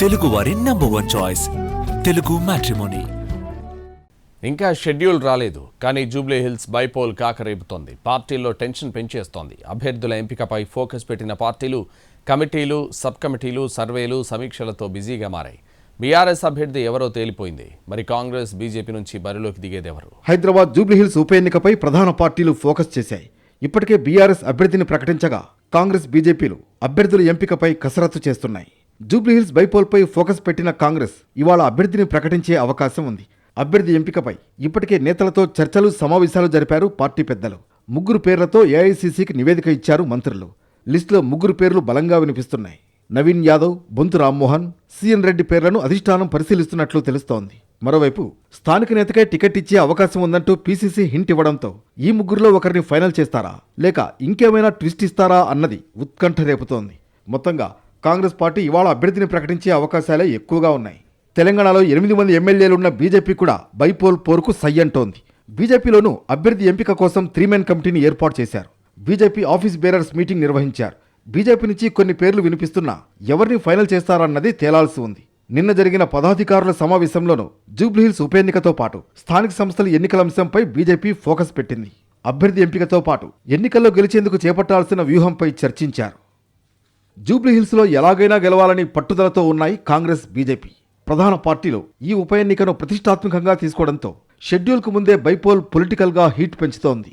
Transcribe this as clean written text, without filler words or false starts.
తెలుగువారి number 1 choice Telugu matrimony. ఇంకా schedule రాలేదు, కానీ జూబ్లీ హిల్స్ బైపోల్ కాకరేపుతోంది. పార్టీల్లో టెన్షన్ పెంచేస్తోంది. అభ్యర్థుల ఎంపికపై ఫోకస్ పెట్టిన పార్టీలు, కమిటీలు, సబ్ కమిటీలు, సర్వేలు, సమీక్షలతో బిజీగా మారాయి. బీఆర్ఎస్ అభ్యర్థి ఎవరో తేలిపోయింది. మరి కాంగ్రెస్, బీజేపీ నుంచి బరిలోకి దిగేదెవరు? హైదరాబాద్ జూబ్లీహిల్స్ ఉప ఎన్నికపై ప్రధాన పార్టీలు ఫోకస్ చేశాయి. ఇప్పటికే బీఆర్ఎస్ అభ్యర్థిని ప్రకటించగా కాంగ్రెస్, బీజేపీలు అభ్యర్థుల ఎంపికపై కసరత్తు చేస్తున్నాయి. జూబ్లీహిల్స్ బైపోల్పై ఫోకస్ పెట్టిన కాంగ్రెస్ ఇవాళ అభ్యర్థిని ప్రకటించే అవకాశం ఉంది. అభ్యర్థి ఎంపికపై ఇప్పటికే నేతలతో చర్చలు, సమావేశాలు జరిపారు పార్టీ పెద్దలు. 3 పేర్లతో ఏఐసీసీకి నివేదిక ఇచ్చారు మంత్రులు. లిస్టులో 3 పేర్లు బలంగా వినిపిస్తున్నాయి. నవీన్ యాదవ్, బొంతు రామ్మోహన్, సిఎన్ రెడ్డి పేర్లను అధిష్టానం పరిశీలిస్తున్నట్లు తెలుస్తోంది. మరోవైపు స్థానిక నేతకే టికెట్ ఇచ్చే అవకాశం ఉందంటూ పీసీసీ హింట్ ఇవ్వడంతో ఈ 3లో ఒకరిని ఫైనల్ చేస్తారా, లేక ఇంకేమైనా ట్విస్ట్ ఇస్తారా అన్నది ఉత్కంఠ రేపుతోంది. మొత్తంగా కాంగ్రెస్ పార్టీ ఇవాళ అభ్యర్థిని ప్రకటించే అవకాశాలే ఎక్కువగా ఉన్నాయి. తెలంగాణలో 8 మంది ఎమ్మెల్యేలున్న బీజేపీ కూడా బైపోల్ పోరుకు సై అంటోంది. బీజేపీలోనూ అభ్యర్థి ఎంపిక కోసం 3 మెన్ కమిటీని ఏర్పాటు చేశారు. బీజేపీ ఆఫీస్ బేరర్స్ మీటింగ్ నిర్వహించారు. బీజేపీ నుంచి కొన్ని పేర్లు వినిపిస్తున్నా ఎవరిని ఫైనల్ చేస్తారన్నది తేలాల్సి ఉంది. నిన్న జరిగిన పదాధికారుల సమావేశంలోనూ జూబ్లీహిల్స్ ఉప ఎన్నికతో పాటు స్థానిక సంస్థల ఎన్నికల అంశంపై బీజేపీ ఫోకస్ పెట్టింది. అభ్యర్థి ఎంపికతో పాటు ఎన్నికల్లో గెలిచేందుకు చేపట్టాల్సిన వ్యూహంపై చర్చించారు. జూబ్లీహిల్స్లో ఎలాగైనా గెలవాలని పట్టుదలతో ఉన్నాయి కాంగ్రెస్, బీజేపీ. ప్రధాన పార్టీలు ఈ ఉప ఎన్నికను ప్రతిష్టాత్మకంగా తీసుకోవడంతో షెడ్యూల్కు ముందే బైపోల్ పొలిటికల్గా హీట్ పెంచుతోంది.